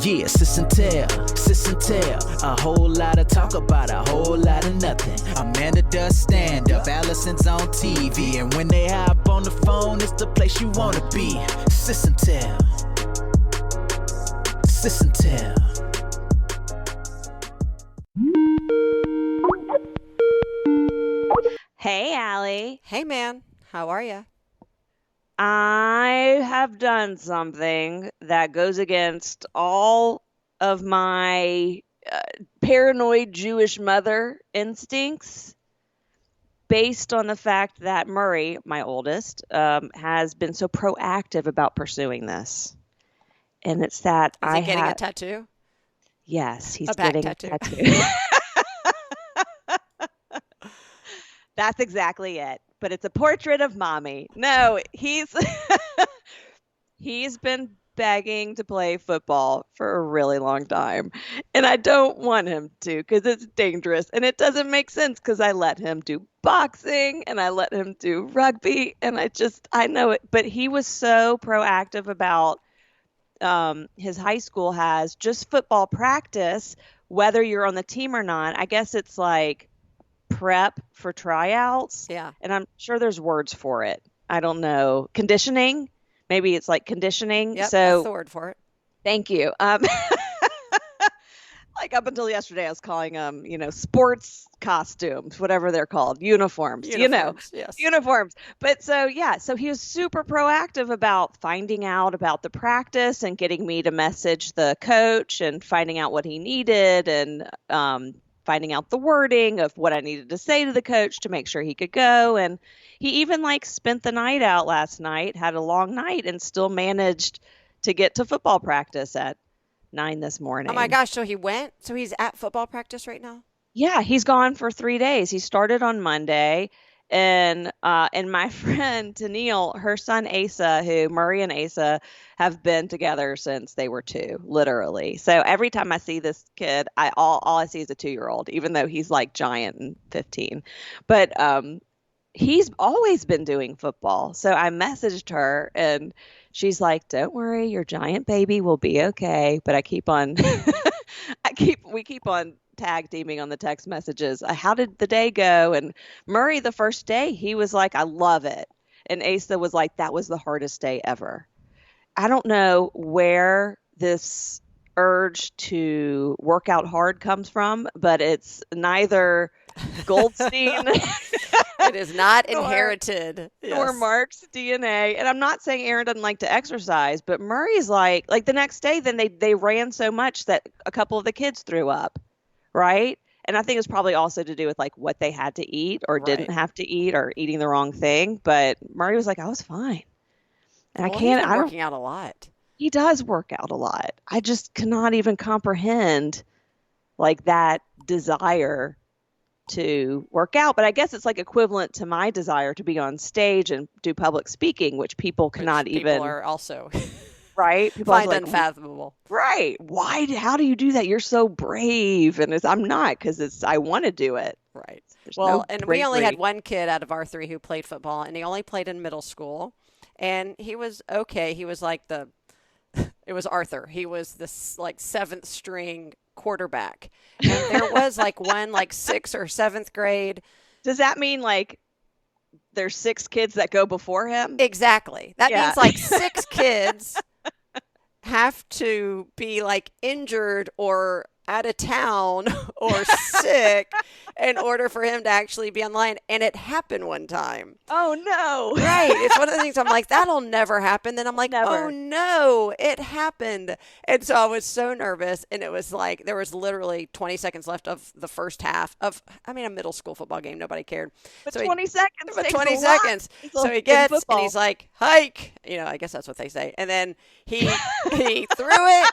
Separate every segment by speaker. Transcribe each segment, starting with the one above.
Speaker 1: Yeah, sis and tell, a whole lot of talk about a whole lot of nothing. Amanda does stand up, Alison's on TV, and when they hop on the phone, it's the place you wanna be. Sis and tell, sis and tell.
Speaker 2: Hey, Allie.
Speaker 3: Hey, man. How are you?
Speaker 2: I have done something that goes against all of my paranoid Jewish mother instincts based on the fact that Murray, my oldest, has been so proactive about pursuing this. And it's that
Speaker 3: Is he getting a tattoo?
Speaker 2: Yes, he's
Speaker 3: A back
Speaker 2: getting
Speaker 3: tattoo.
Speaker 2: a tattoo. That's exactly it. But it's a portrait of mommy. No, he's been begging to play football for a really long time. And I don't want him to because it's dangerous. And it doesn't make sense because I let him do boxing and I let him do rugby. And I know it. But he was so proactive about his high school has just football practice, whether you're on the team or not. I guess it's like prep for tryouts.
Speaker 3: Yeah.
Speaker 2: And I'm sure there's words for it. I don't know. Conditioning. Maybe it's like conditioning.
Speaker 3: Yep,
Speaker 2: So
Speaker 3: that's the word for it.
Speaker 2: thank you. Like up until yesterday, I was calling them, sports costumes, whatever they're called, uniforms,
Speaker 3: Yes.
Speaker 2: uniforms. But so he was super proactive about finding out about the practice and getting me to message the coach and finding out what he needed and finding out the wording of what I needed to say to the coach to make sure he could go. And he even spent the night out last night, had a long night, and still managed to get to football practice at 9 this morning.
Speaker 3: Oh my gosh, so he went? So he's at football practice right now?
Speaker 2: Yeah, he's gone for 3 days. He started on Monday. And my friend Tennille, her son Asa, who Murray and Asa have been together since they were 2, literally. So every time I see this kid, all I see is a 2-year-old, even though he's like giant and 15. But he's always been doing football. So I messaged her and she's like, "Don't worry, your giant baby will be okay." But I keep on, we keep on tag teaming on the text messages. How did the day go? And Murray, the first day, he was like, "I love it." And Asa was like, "That was the hardest day ever." I don't know where this urge to work out hard comes from, but it's neither Goldstein.
Speaker 3: It is not inherited.
Speaker 2: Or Mark's DNA. And I'm not saying Aaron doesn't like to exercise, but Murray's like the next day, then they ran so much that a couple of the kids threw up. Right. And I think it's probably also to do with like what they had to eat or didn't have to eat or eating the wrong thing. But Murray was like, "I was fine." And
Speaker 3: He's been working out a lot.
Speaker 2: He does work out a lot. I just cannot even comprehend like that desire to work out. But I guess it's like equivalent to my desire to be on stage and do public speaking, which people cannot even.
Speaker 3: People are also
Speaker 2: right. People
Speaker 3: find
Speaker 2: like,
Speaker 3: unfathomable.
Speaker 2: Right. Why? How do you do that? You're so brave. And I'm not, because I want to do it.
Speaker 3: Right.
Speaker 2: There's
Speaker 3: Well,
Speaker 2: no
Speaker 3: and we only
Speaker 2: bravery.
Speaker 3: had one kid out of our 3 who played football, and he only played in middle school. And he was okay. He was like it was Arthur. He was this like 7th string quarterback. And there was like one like 6th or 7th grade.
Speaker 2: Does that mean like there's 6 kids that go before him?
Speaker 3: Exactly. That
Speaker 2: Yeah.
Speaker 3: means like 6 kids have to be like injured or out of town or sick in order for him to actually be online. And it happened one time.
Speaker 2: Oh, no.
Speaker 3: Right. It's one of the things I'm like, that'll never happen. Then I'm like,
Speaker 2: Never.
Speaker 3: oh no, it happened. And so I was so nervous. And it was like, there was literally 20 seconds left of the first half of, a middle school football game. Nobody cared.
Speaker 2: But
Speaker 3: So
Speaker 2: 20 seconds.
Speaker 3: But
Speaker 2: takes
Speaker 3: 20
Speaker 2: a lot.
Speaker 3: seconds.
Speaker 2: It's
Speaker 3: So
Speaker 2: a-
Speaker 3: he
Speaker 2: in
Speaker 3: gets, and
Speaker 2: football.
Speaker 3: he's like, hike. I guess that's what they say. And then he threw it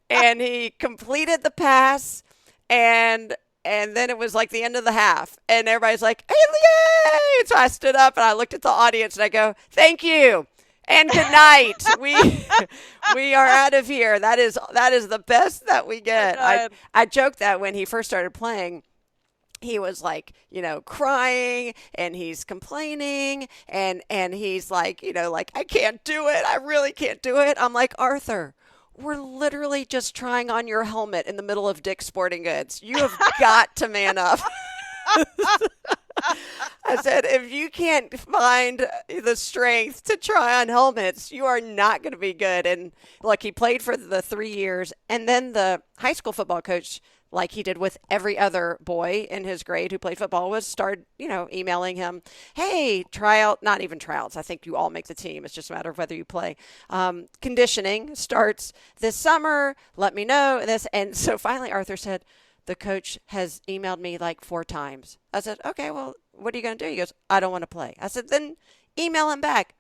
Speaker 3: and he completed the pass. And then it was like the end of the half, and everybody's like, "Hey, yay!" So I stood up and I looked at the audience and I go, "Thank you and good night. We are out of here. That is the best that we get." I joked that when he first started playing, he was like, crying and he's complaining and he's like, like, "I can't do it. I really can't do it." I'm like, "Arthur, we're literally just trying on your helmet in the middle of Dick's Sporting Goods. You have got to man up. I said, if you can't find the strength to try on helmets, you are not going to be good. And look, he played for the 3 years. And then the high school football coach, like he did with every other boy in his grade who played football, was started, emailing him, hey, tryout, not even tryouts. I think you all make the team. It's just a matter of whether you play. Conditioning starts this summer. Let me know this. And so finally Arthur said, the coach has emailed me like 4 times. I said, okay, well, what are you going to do? He goes, I don't want to play. I said, then email him back.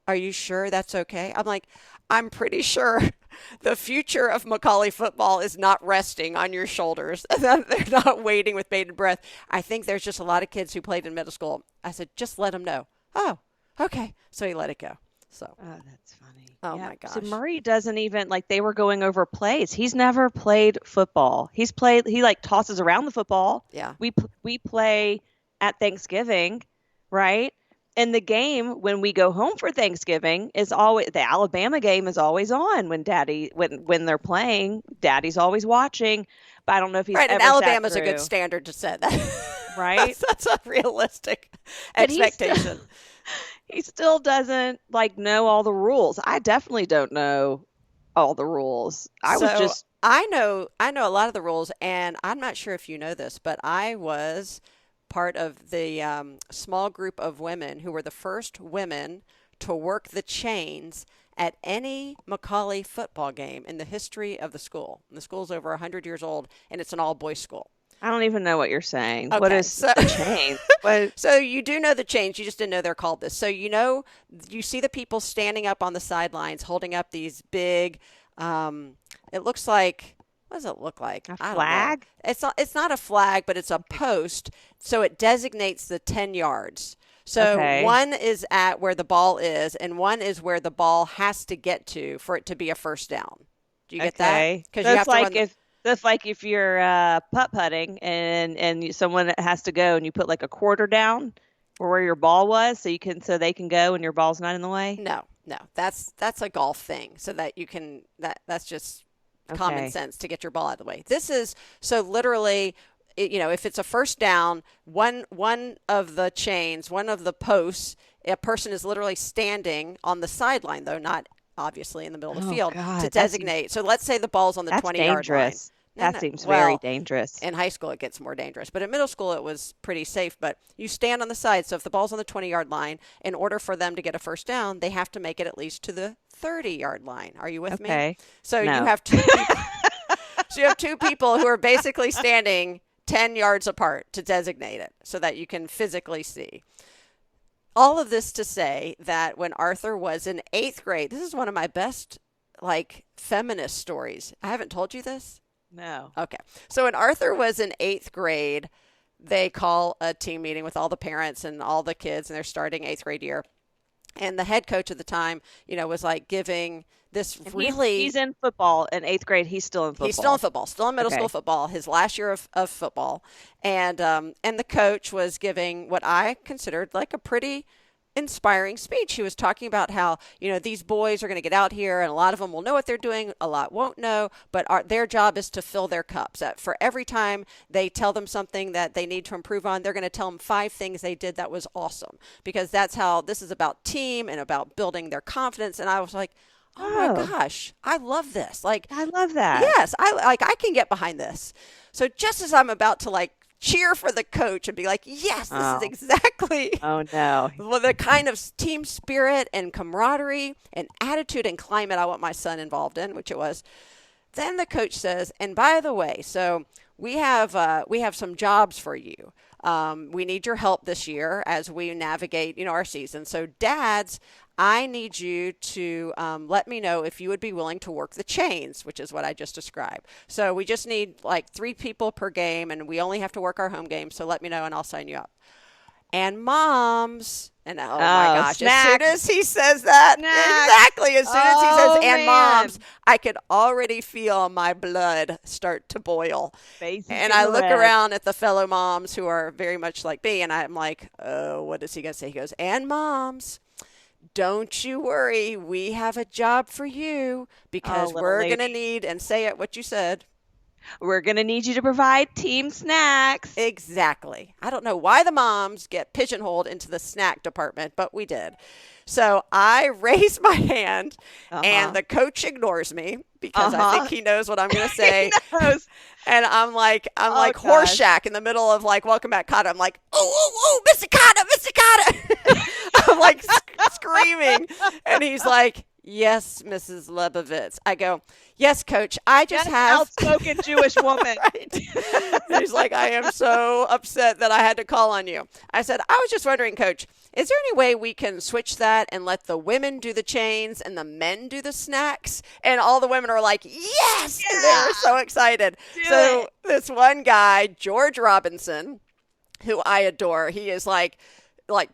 Speaker 3: Are you sure that's okay? I'm like, I'm pretty sure the future of Macaulay football is not resting on your shoulders. They're not waiting with bated breath. I think there's just a lot of kids who played in middle school. I said, just let them know. Oh, okay. So he let it go. So.
Speaker 2: Oh, that's funny.
Speaker 3: Oh my gosh.
Speaker 2: So Murray doesn't even, like, they were going over plays. He's never played football. He like tosses around the football.
Speaker 3: Yeah.
Speaker 2: We play at Thanksgiving, right? And the game when we go home for Thanksgiving is always, the Alabama game is always on when they're playing. Daddy's always watching. But I don't know if he's
Speaker 3: right.
Speaker 2: ever
Speaker 3: And Alabama's
Speaker 2: sat
Speaker 3: a good
Speaker 2: through.
Speaker 3: standard to set.
Speaker 2: Right?
Speaker 3: That's a realistic
Speaker 2: But
Speaker 3: expectation.
Speaker 2: He still doesn't know all the rules. I definitely don't know all the rules. I
Speaker 3: know a lot of the rules, and I'm not sure if you know this, but I was part of the small group of women who were the first women to work the chains at any Macaulay football game in the history of the school. And the school's over 100 years old, and it's an all-boys school.
Speaker 2: I don't even know what you're saying.
Speaker 3: Okay,
Speaker 2: what is the chain?
Speaker 3: So you do know the chains. You just didn't know they're called this. So you see the people standing up on the sidelines holding up these big, it looks like, what does it look like?
Speaker 2: A flag?
Speaker 3: It's not a flag, but it's a post. So it designates the 10 yards. So one is at where the ball is, and one is where the ball has to get to for it to be a first down. Do you get that?
Speaker 2: Because that's like if you're putt-putting and someone has to go and you put like a quarter down or where your ball was so they can go and your ball's not in the way?
Speaker 3: No. That's a golf thing so that you can that's just common sense to get your ball out of the way. This is so literally if it's a first down, one of the chains, one of the posts, a person is literally standing on the sideline, though not obviously in the middle of the field, to designate. So let's say the ball's on the 20-yard line.
Speaker 2: That seems very dangerous.
Speaker 3: In high school, it gets more dangerous. But in middle school, it was pretty safe. But you stand on the side. So if the ball's on the 20-yard line, in order for them to get a first down, they have to make it at least to the 30-yard line. Are you with me? So you have two people. So you have two people who are basically standing 10 yards apart to designate it so that you can physically see. All of this to say that when Arthur was in 8th grade, this is one of my best, feminist stories. I haven't told you this?
Speaker 2: No.
Speaker 3: Okay. So when Arthur was in 8th grade, they call a team meeting with all the parents and all the kids, and they're starting 8th grade year. And the head coach at the time, was giving this really...
Speaker 2: He's in football in 8th grade. He's still in football.
Speaker 3: He's still in football, still in middle school football, his last year of football. And the coach was giving what I considered like a pretty inspiring speech. He was talking about how, these boys are going to get out here and a lot of them will know what they're doing. A lot won't know, but their job is to fill their cups. That for every time they tell them something that they need to improve on, they're going to tell them 5 things they did that was awesome, because that's how this is about team and about building their confidence. And I was like, oh my gosh, I love this.
Speaker 2: I love that.
Speaker 3: Yes. I can get behind this. So just as I'm about to cheer for the coach and be like, yes, this is exactly the kind of team spirit and camaraderie and attitude and climate I want my son involved in, which it was. Then the coach says, and by the way, so we have some jobs for you. We need your help this year as we navigate, our season. So dads, I need you to let me know if you would be willing to work the chains, which is what I just described. So we just need 3 people per game, and we only have to work our home game. So let me know, and I'll sign you up. And moms, and oh my gosh,
Speaker 2: snacks.
Speaker 3: as soon as he says that, exactly, as soon as he says, and moms, I could already feel my blood start to boil. And I look around at the fellow moms who are very much like me, and I'm like, oh, what is he going to say? He goes, and moms, don't you worry. We have a job for you because
Speaker 2: little
Speaker 3: we're
Speaker 2: lady.
Speaker 3: going to need, and say it what you said.
Speaker 2: We're going to need you to provide team snacks.
Speaker 3: Exactly. I don't know why the moms get pigeonholed into the snack department, but we did. So I raise my hand, and the coach ignores me because I think he knows what I'm going to say.
Speaker 2: He knows.
Speaker 3: And I'm like
Speaker 2: gosh.
Speaker 3: Horseshack in the middle of like Welcome Back, Kotter. I'm like, oh, Mr. Kotter. I'm like screaming. And he's like, yes, Mrs. Lebovitz. I go, yes, coach. I just have
Speaker 2: outspoken Jewish woman.
Speaker 3: Right. He's like, I am so upset that I had to call on you. I said, I was just wondering, coach, is there any way we can switch that and let the women do the chains and the men do the snacks? And all the women are like, yes! Yeah! They were so excited. So this one guy, George Robinson, who I adore, he is like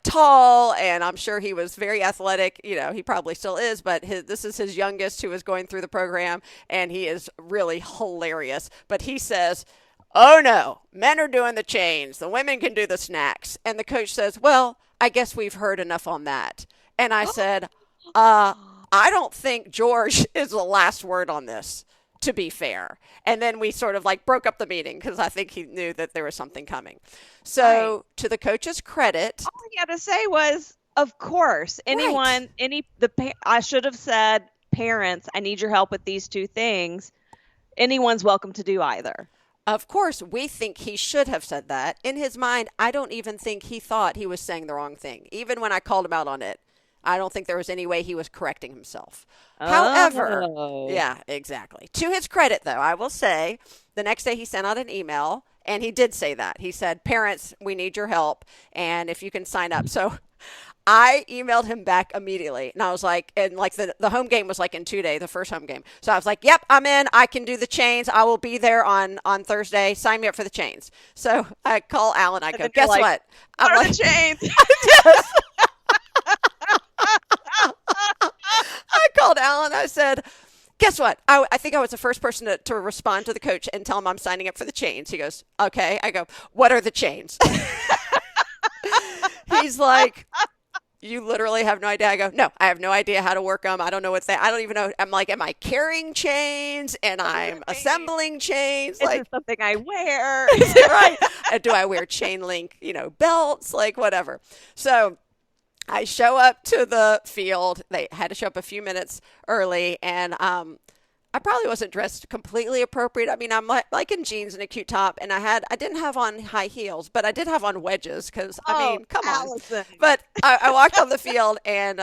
Speaker 3: tall, and I'm sure he was very athletic. You know, he probably still is, but this is his youngest who is going through the program, and he is really hilarious. But he says, oh no, men are doing the chains. The women can do the snacks. And the coach says, well, I guess we've heard enough on that. And I said, I don't think George is the last word on this, to be fair. And then we sort of like broke up the meeting because I think he knew that there was something coming. So to the coach's credit,
Speaker 2: all he had to say was, of course, anyone, I should have said, parents, I need your help with these two things. Anyone's welcome to do either.
Speaker 3: Of course, we think he should have said that. In his mind, I don't even think he thought he was saying the wrong thing. Even when I called him out on it, I don't think there was any way he was correcting himself. However, yeah, exactly. To his credit, though, I will say the next day he sent out an email, and he did say that. He said, parents, we need your help, and if you can sign up. So I emailed him back immediately, and I was like, and like the home game was like in 2 days, the first home game. So I was like, yep, I'm in. I can do the chains. I will be there on Thursday. Sign me up for the chains. So I call Alan. I go, guess what?
Speaker 2: I'm like, the chains.
Speaker 3: I called Alan. I said, guess what? I think I was the first person to respond to the coach and tell him I'm signing up for the chains. He goes, okay. I go, what are the chains? He's like, you literally have no idea. I go, no, I have no idea how to work them. I don't know I don't even know. I'm like, am I carrying chains and I'm assembling chains?
Speaker 2: Is
Speaker 3: like
Speaker 2: it something I wear?
Speaker 3: Right. Do I wear chain link, belts, like whatever. So I show up to the field. They had to show up a few minutes early, and I probably wasn't dressed completely appropriate. I mean, I'm like in jeans and a cute top, and I didn't have on high heels, but I did have on wedges because, come
Speaker 2: Alison.
Speaker 3: on. But I walked on the field, and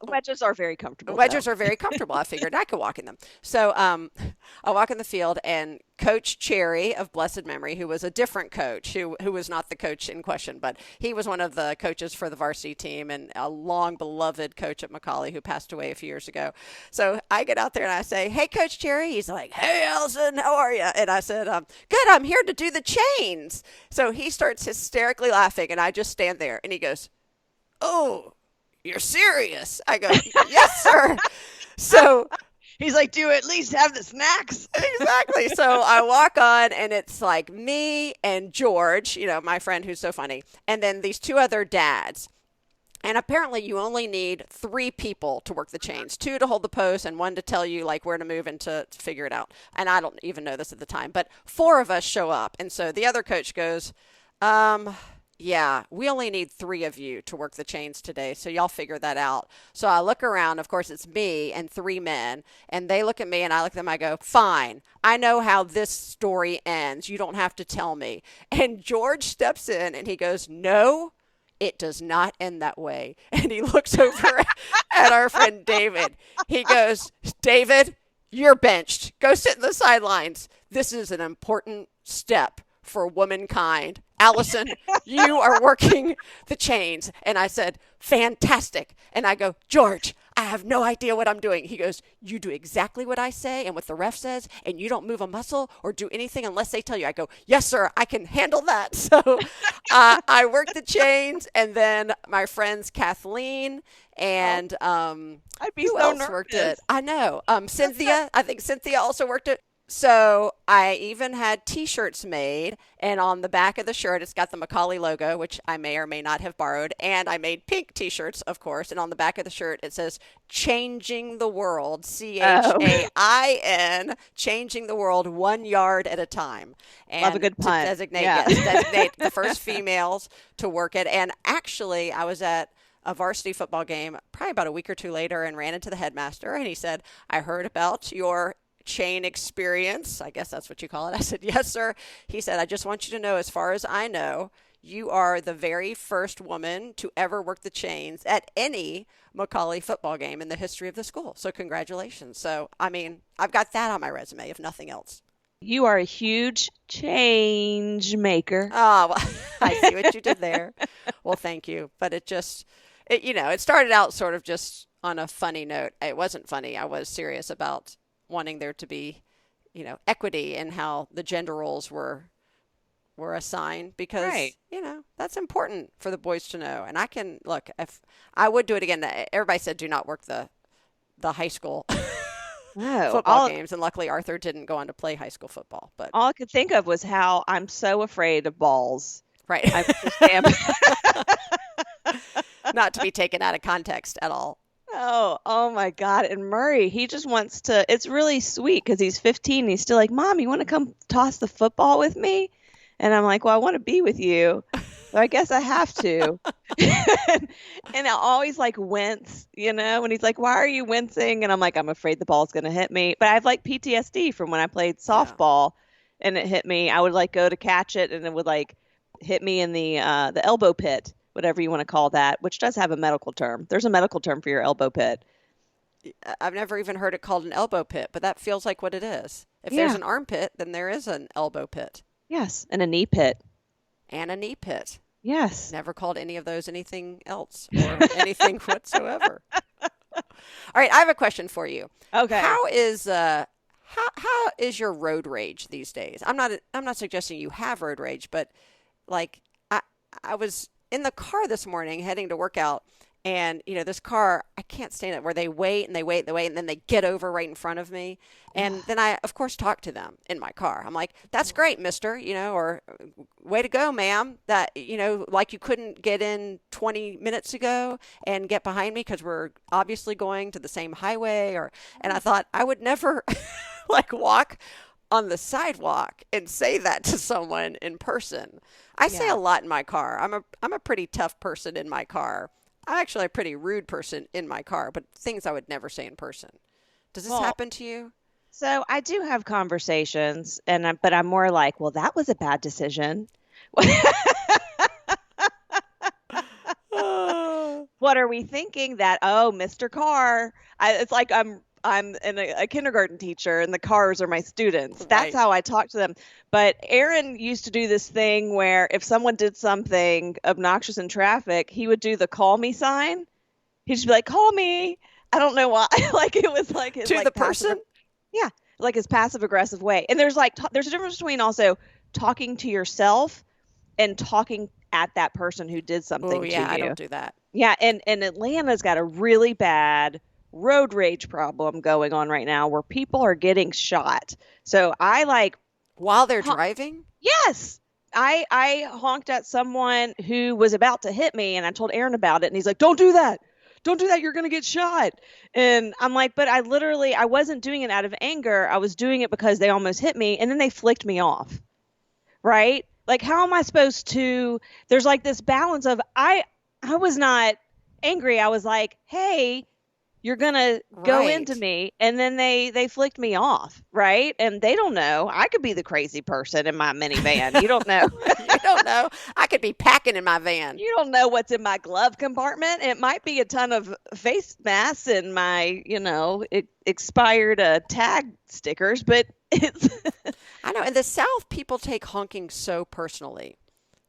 Speaker 2: wedges are very comfortable.
Speaker 3: Wedges are very comfortable. I figured I could walk in them. So I walk in the field, and Coach Cherry of blessed memory, who was a different coach, who was not the coach in question, but he was one of the coaches for the varsity team and a long beloved coach at Macaulay who passed away a few years ago. So I get out there and I say, hey, Coach Cherry. He's like, hey, Alison, how are you? And I said, good, I'm here to do the chains. So he starts hysterically laughing, and I just stand there, and he goes, oh, you're serious? I go, yes, sir. So
Speaker 2: he's like, do you at least have the snacks?
Speaker 3: Exactly. So I walk on, and it's like me and George, my friend who's so funny, and then these two other dads. And apparently you only need 3 people to work the chains, 2 to hold the post and 1 to tell you like where to move and to figure it out. And I don't even know this at the time, but 4 of us show up. And so the other coach goes, yeah, we only need 3 of you to work the chains today, so y'all figure that out. So I look around. Of course, it's me and 3 men, and they look at me, and I look at them. I go, fine. I know how this story ends. You don't have to tell me. And George steps in, and he goes, no, it does not end that way. And he looks over at our friend David. He goes, David, you're benched. Go sit in the sidelines. This is an important step for womankind. Alison, you are working the chains. And I said, fantastic. And I go, George, I have no idea what I'm doing. He goes, you do exactly what I say and what the ref says, and you don't move a muscle or do anything unless they tell you. I go, yes, sir, I can handle that. So I worked the chains, and then my friends Kathleen and
Speaker 2: I'd be
Speaker 3: who
Speaker 2: so
Speaker 3: else
Speaker 2: nervous.
Speaker 3: worked it? I know. Cynthia. I think Cynthia also worked it. So I even had T-shirts made, and on the back of the shirt, it's got the Macaulay logo, which I may or may not have borrowed. And I made pink T-shirts, of course. And on the back of the shirt, it says "Changing the World,"
Speaker 2: Oh,
Speaker 3: CHAIN, changing the world 1 yard at a time.
Speaker 2: love a
Speaker 3: And
Speaker 2: good
Speaker 3: to
Speaker 2: pun.
Speaker 3: designate,
Speaker 2: Yeah.
Speaker 3: yes, designate the first females to work it. And actually, I was at a varsity football game probably about a week or two later and ran into the headmaster, and he said, "I heard about your chain experience." I guess that's what you call it. I said, "Yes, sir." He said, "I just want you to know, as far as I know, you are the very first woman to ever work the chains at any Macaulay football game in the history of the school. So congratulations." So, I mean, I've got that on my resume, if nothing else.
Speaker 2: You are a huge change maker.
Speaker 3: Oh, well, I see what you did there. Well, thank you. But it started out sort of just on a funny note. It wasn't funny. I was serious about wanting there to be, equity in how the gender roles were assigned, because,
Speaker 2: Right.
Speaker 3: that's important for the boys to know. And I can look, if I would do it again. Everybody said do not work the high school
Speaker 2: No,
Speaker 3: football games, and luckily Arthur didn't go on to play high school football. But
Speaker 2: all I could think of was how I'm so afraid of balls.
Speaker 3: right,
Speaker 2: I just am.
Speaker 3: not to be taken out of context at all.
Speaker 2: Oh my God. And Murray, he just wants to, it's really sweet because he's 15. He's still like, Mom, you want to come toss the football with me? And I'm like, well, I want to be with you. So I guess I have to. And I always like wince, and he's like, why are you wincing? And I'm like, I'm afraid the ball's going to hit me. But I have like PTSD from when I played softball and it hit me. I would like go to catch it and it would like hit me in the elbow pit, whatever you want to call that, which does have a medical term. There's a medical term for your elbow pit.
Speaker 3: I've never even heard it called an elbow pit, but that feels like what it is. If
Speaker 2: Yeah.
Speaker 3: there's an armpit, then there is an elbow pit
Speaker 2: Yes, and a knee pit.
Speaker 3: and a knee pit.
Speaker 2: Yes.
Speaker 3: Never called any of those anything else or anything whatsoever. All right, I have a question for you.
Speaker 2: Okay.
Speaker 3: How is your road rage these days? I'm not suggesting you have road rage, but like I was in the car this morning heading to work out, and this car, I can't stand it, where they wait and they wait and they wait and then they get over right in front of me. And then I, of course, talk to them in my car. I'm like, "That's great, mister," or "Way to go, ma'am. That, like you couldn't get in 20 minutes ago and get behind me because we're obviously going to the same highway." And I thought I would never like walk on the sidewalk and say that to someone in person. I say a lot in my car. I'm a pretty tough person in my car. I'm actually a pretty rude person in my car, but things I would never say in person. Does this
Speaker 2: Well,
Speaker 3: happen to you?
Speaker 2: so I do have conversations, but I'm more like, well, that was a bad decision. What are we thinking that, oh, Mr. Carr? It's like I'm a kindergarten teacher and the cars are my students.
Speaker 3: Right.
Speaker 2: That's how I talk to them. But Aaron used to do this thing where if someone did something obnoxious in traffic, he would do the call me sign. He'd just be like, call me. I don't know why. Like it was like his
Speaker 3: To
Speaker 2: like
Speaker 3: the
Speaker 2: passive,
Speaker 3: person?
Speaker 2: yeah, like his passive aggressive way. And there's there's a difference between also talking to yourself and talking at that person who did something
Speaker 3: Oh,
Speaker 2: to
Speaker 3: yeah, I
Speaker 2: you.
Speaker 3: don't do that.
Speaker 2: Yeah, and Atlanta's got a really bad road rage problem going on right now where people are getting shot. So I like,
Speaker 3: While they're driving?
Speaker 2: yes, I honked at someone who was about to hit me and I told Aaron about it and he's like, don't do that. Don't do that. You're going to get shot. And I'm like, but I wasn't doing it out of anger. I was doing it because they almost hit me and then they flicked me off. Right? Like, how am I supposed to, there's like this balance of, I was not angry. I was like, hey, you're going to go
Speaker 3: Right.
Speaker 2: into me. And then they flicked me off. Right. And they don't know. I could be the crazy person in my minivan. You don't know.
Speaker 3: You don't know. I could be packing in my van.
Speaker 2: You don't know what's in my glove compartment. It might be a ton of face masks and my, expired tag stickers, but it's
Speaker 3: I know. In the South, people take honking so personally.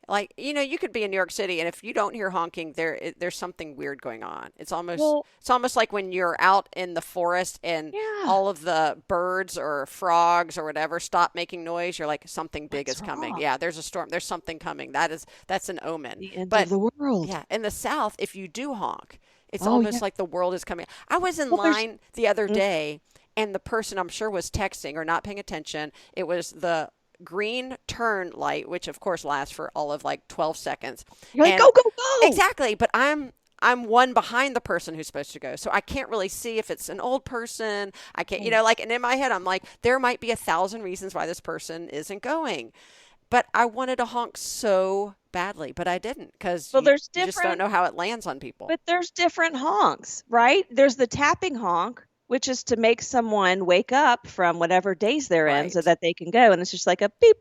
Speaker 3: Like, you could be in New York City, and if you don't hear honking, there's something weird going on. It's almost like when you're out in the forest and
Speaker 2: Yeah.
Speaker 3: all of the birds or frogs or whatever stop making noise. You're like, something big
Speaker 2: What's
Speaker 3: is coming.
Speaker 2: wrong?
Speaker 3: Yeah, there's a storm. There's something coming. That's an omen.
Speaker 2: the end
Speaker 3: But
Speaker 2: of the world.
Speaker 3: yeah, in the South, if you do honk, it's
Speaker 2: Oh,
Speaker 3: almost
Speaker 2: yeah.
Speaker 3: like the world is coming. I was in
Speaker 2: Well, there's-
Speaker 3: line the other day, and the person I'm sure was texting or not paying attention. It was the green turn light, which of course lasts for all of like 12 seconds.
Speaker 2: You're like,
Speaker 3: And
Speaker 2: go, go, go.
Speaker 3: exactly, but I'm one behind the person who's supposed to go. So I can't really see if it's an old person. I can't, like, and in my head, I'm like, there might be 1,000 reasons why this person isn't going. But I wanted to honk so badly, but I didn't because
Speaker 2: Well,
Speaker 3: you just don't know how it lands on people.
Speaker 2: But there's different honks, right? There's the tapping honk, which is to make someone wake up from whatever daze they're in so that they can go. And it's just like a beep.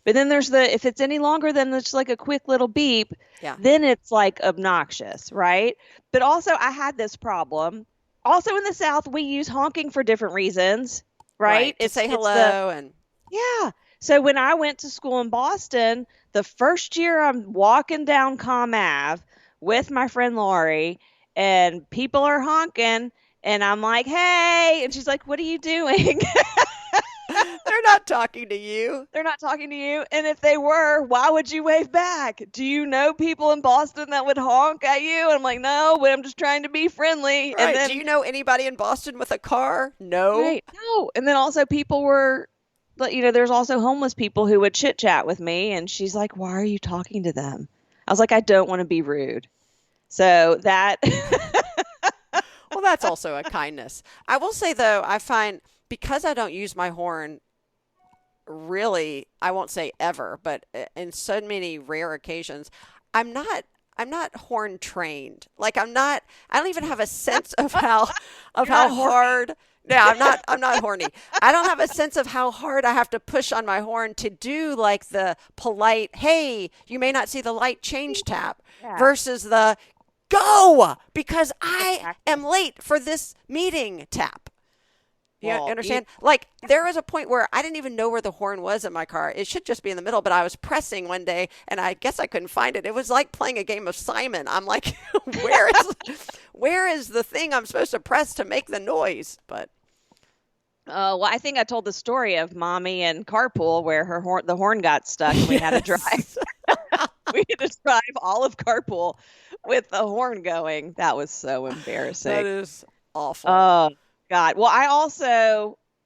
Speaker 2: But then there's if it's any longer than it's like a quick little beep, then it's like obnoxious, right? But also I had this problem. Also in the South, we use honking for different reasons, right?
Speaker 3: To say hello and
Speaker 2: yeah. So when I went to school in Boston, the first year I'm walking down Comm Ave with my friend Lori and people are honking and I'm like, hey, and she's like, what are you doing?
Speaker 3: They're not talking to you.
Speaker 2: They're not talking to you. And if they were, why would you wave back? Do you know people in Boston that would honk at you? And I'm like, no, but I'm just trying to be friendly.
Speaker 3: Right.
Speaker 2: And then,
Speaker 3: do you know anybody in Boston with a car? No.
Speaker 2: Right. No. And then also people were, but there's also homeless people who would chit chat with me. And she's like, why are you talking to them? I was like, I don't want to be rude. So that.
Speaker 3: Well, that's also a kindness. I will say, though, I find because I don't use my horn really, I won't say ever, but in so many rare occasions, I'm not horn trained. Like I don't even have a sense of how hard. Yeah, I'm not horny. I don't have a sense of how hard I have to push on my horn to do like the polite, hey, you may not see the light change tap versus the go because I am late for this meeting tap. You understand? Like there was a point where I didn't even know where the horn was in my car. It should just be in the middle, but I was pressing one day and I guess I couldn't find it. It was like playing a game of Simon. I'm like, where is the thing I'm supposed to press to make the noise? But
Speaker 2: well, I think I told the story of Mommy and Carpool where the horn got stuck and we had to drive. We had to drive all of Carpool with the horn going. That was so embarrassing.
Speaker 3: That is awful.
Speaker 2: Oh, God. Well,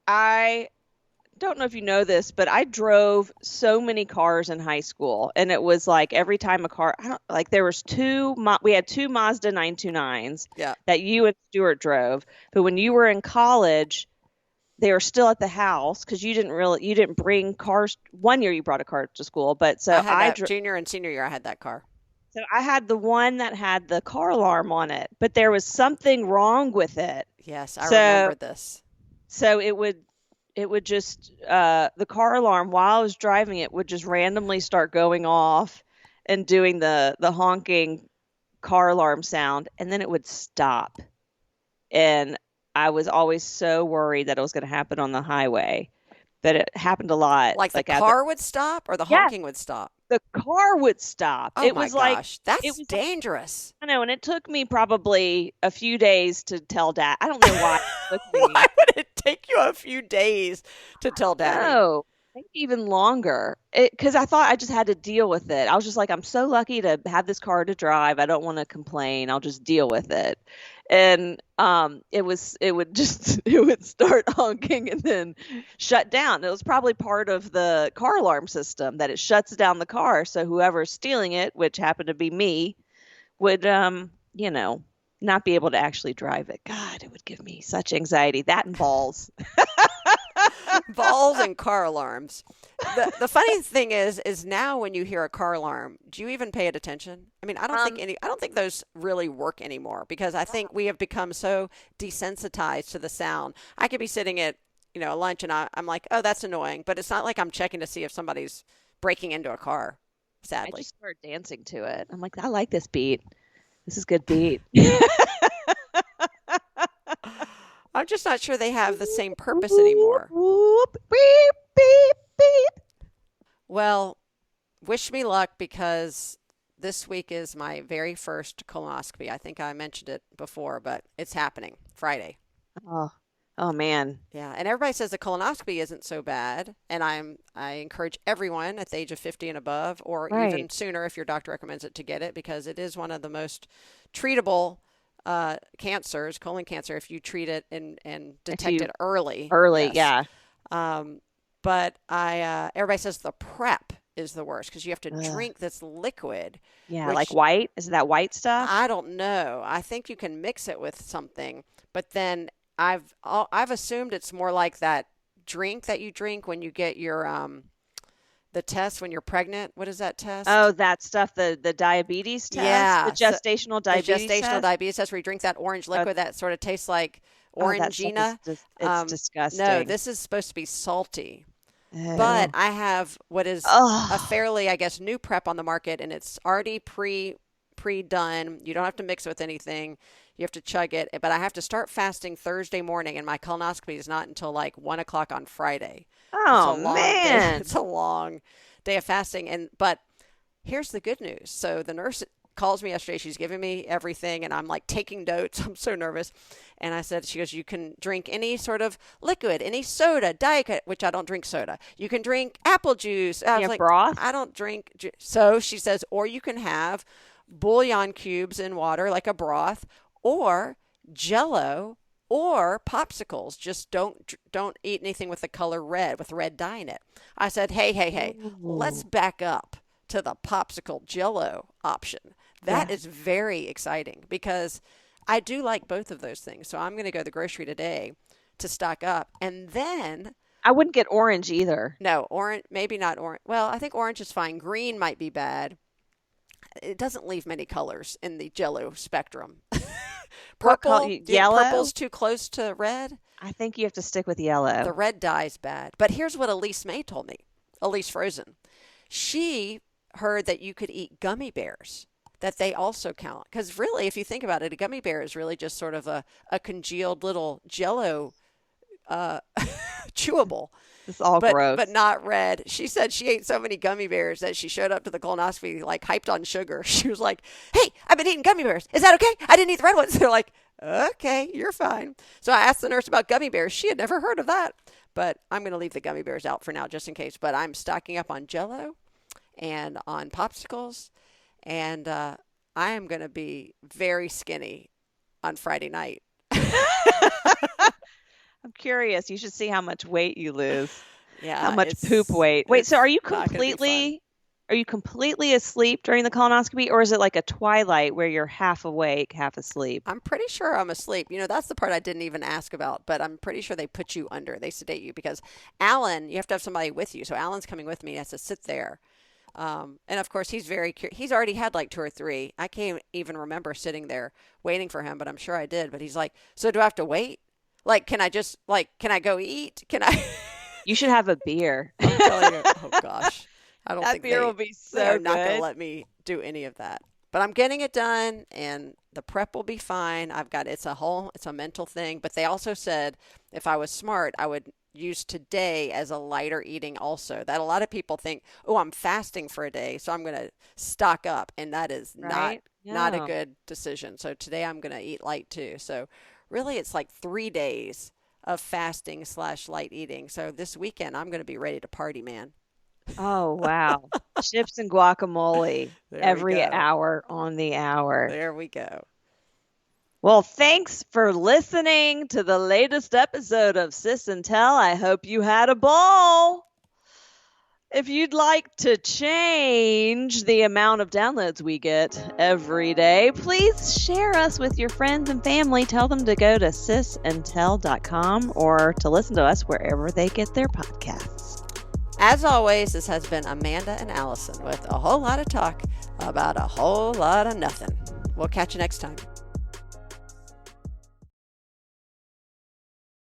Speaker 2: I don't know if you know this, but I drove so many cars in high school. And it was like every time a car, there was we had two Mazda 929s that you and Stuart drove. But when you were in college, they were still at the house because you didn't bring cars. One year you brought a car to school, but so
Speaker 3: I had junior and senior year, I had that car.
Speaker 2: So I had the one that had the car alarm on it, but there was something wrong with it.
Speaker 3: Yes, I remember this.
Speaker 2: So it would just the car alarm while I was driving it would just randomly start going off and doing the honking car alarm sound, and then it would stop. And I was always so worried that it was going to happen on the highway, but it happened a lot.
Speaker 3: Like the car would stop or the honking would stop?
Speaker 2: The car would stop.
Speaker 3: Oh, my gosh. That's dangerous.
Speaker 2: I know, and it took me probably a few days to tell Dad. I don't know why it took me.
Speaker 3: Why would it take you a few days to tell Daddy?
Speaker 2: No, maybe even longer. Because I thought I just had to deal with it. I was just like, I'm so lucky to have this car to drive. I don't want to complain. I'll just deal with it. And it would start honking and then shut down. It was probably part of the car alarm system that it shuts down the car. So whoever's stealing it, which happened to be me, would, not be able to actually drive it. God, it would give me such anxiety. That and balls.
Speaker 3: Balls and car alarms. The funny thing is now when you hear a car alarm, do you even pay it attention? I mean, I don't think those really work anymore because I think we have become so desensitized to the sound. I could be sitting at, lunch and I'm like, oh, that's annoying, but it's not like I'm checking to see if somebody's breaking into a car, sadly.
Speaker 2: I just started dancing to it. I'm like, I like this beat. This is a good beat.
Speaker 3: I'm just not sure they have the same purpose anymore.
Speaker 2: Whoop, beep, beep, beep.
Speaker 3: Well, wish me luck because this week is my very first colonoscopy. I think I mentioned it before, but it's happening Friday.
Speaker 2: Oh man.
Speaker 3: Yeah, and everybody says the colonoscopy isn't so bad, and I encourage everyone at the age of 50 and above, or even sooner if your doctor recommends it, to get it because it is one of the most treatable cancers, colon cancer, if you treat it and detect it early.
Speaker 2: Early,
Speaker 3: Yes.
Speaker 2: yeah.
Speaker 3: But everybody says the prep is the worst because you have to drink this liquid.
Speaker 2: Yeah,
Speaker 3: which
Speaker 2: like white. Is it that white stuff?
Speaker 3: I don't know. I think you can mix it with something, but then I've assumed it's more like that drink that you drink when you get your the test when you're pregnant. What is that test?
Speaker 2: Oh, that stuff, the diabetes test?
Speaker 3: Yeah,
Speaker 2: The gestational diabetes
Speaker 3: the gestational
Speaker 2: test?
Speaker 3: diabetes test where you drink that orange liquid that sort of tastes like
Speaker 2: That stuff
Speaker 3: Orangina.
Speaker 2: it's disgusting.
Speaker 3: No, this is supposed to be salty.
Speaker 2: Ew.
Speaker 3: But I have what is a fairly, I guess, new prep on the market, and it's already pre-done. You don't have to mix it with anything. You have to chug it. But I have to start fasting Thursday morning, and my colonoscopy is not until like 1 o'clock on Friday.
Speaker 2: Oh,
Speaker 3: man. It's a long day of fasting. But here's the good news. So the nurse calls me yesterday. She's giving me everything, and I'm like taking notes. I'm so nervous. And I said, she goes, you can drink any sort of liquid, any soda, Diet Coke, which I don't drink soda. You can drink apple juice. I was like,
Speaker 2: broth?
Speaker 3: I don't drink. So she says, or you can have bouillon cubes in water, like a broth, or Jell-O, or popsicles. Just don't eat anything with the color red, with red dye in it. I said, hey, let's back up to the popsicle Jell-O option. That is very exciting because I do like both of those things. So I'm going to go to the grocery today to stock up. And then
Speaker 2: I wouldn't get orange either.
Speaker 3: No, orange, maybe not orange. Well, I think orange is fine. Green might be bad. It doesn't leave many colors in the Jell-O spectrum. Purple,
Speaker 2: yellow?
Speaker 3: Purple's too close to red.
Speaker 2: I think you have to stick with yellow.
Speaker 3: The red dye's bad. But here's what Elise May told me. Elise Frozen. She heard that you could eat gummy bears, that they also count. Because really, if you think about it, a gummy bear is really just sort of a congealed little Jell-O chewable.
Speaker 2: It's all gross.
Speaker 3: But not red. She said she ate so many gummy bears that she showed up to the colonoscopy like hyped on sugar. She was like, hey, I've been eating gummy bears. Is that okay? I didn't eat the red ones. They're like, okay, you're fine. So I asked the nurse about gummy bears. She had never heard of that. But I'm going to leave the gummy bears out for now just in case. But I'm stocking up on Jell-O and on popsicles. And I am going to be very skinny on Friday night.
Speaker 2: I'm curious. You should see how much weight you lose.
Speaker 3: Yeah.
Speaker 2: How much poop weight. Wait, so are you completely asleep during the colonoscopy, or is it like a twilight where you're half awake, half asleep?
Speaker 3: I'm pretty sure I'm asleep. You know, that's the part I didn't even ask about, but I'm pretty sure they put you under. They sedate you because Alan, you have to have somebody with you. So Alan's coming with me. He has to sit there. And of course, he's very curious. He's already had like 2 or 3. I can't even remember sitting there waiting for him, but I'm sure I did. But he's like, so do I have to wait? Like, can I go eat? Can I?
Speaker 2: You should have a beer.
Speaker 3: I'm telling you. Oh, gosh. I don't think
Speaker 2: beer will be so
Speaker 3: they're not going
Speaker 2: good.
Speaker 3: to let me do any of that. But I'm getting it done, and the prep will be fine. It's a mental thing. But they also said if I was smart, I would use today as a lighter eating also. That a lot of people think, oh, I'm fasting for a day, so I'm going to stock up. And that is not a good decision. So today I'm going to eat light too. So really it's like 3 days of fasting / light eating. So this weekend I'm going to be ready to party, man.
Speaker 2: Oh, wow. Chips and guacamole every hour on the hour.
Speaker 3: There we go.
Speaker 2: Well, thanks for listening to the latest episode of Sis and Tell. I hope you had a ball. If you'd like to change the amount of downloads we get every day, please share us with your friends and family. Tell them to go to sisandtell.com or to listen to us wherever they get their podcasts.
Speaker 3: As always, this has been Amanda and Alison with a whole lot of talk about a whole lot of nothing. We'll catch you next time.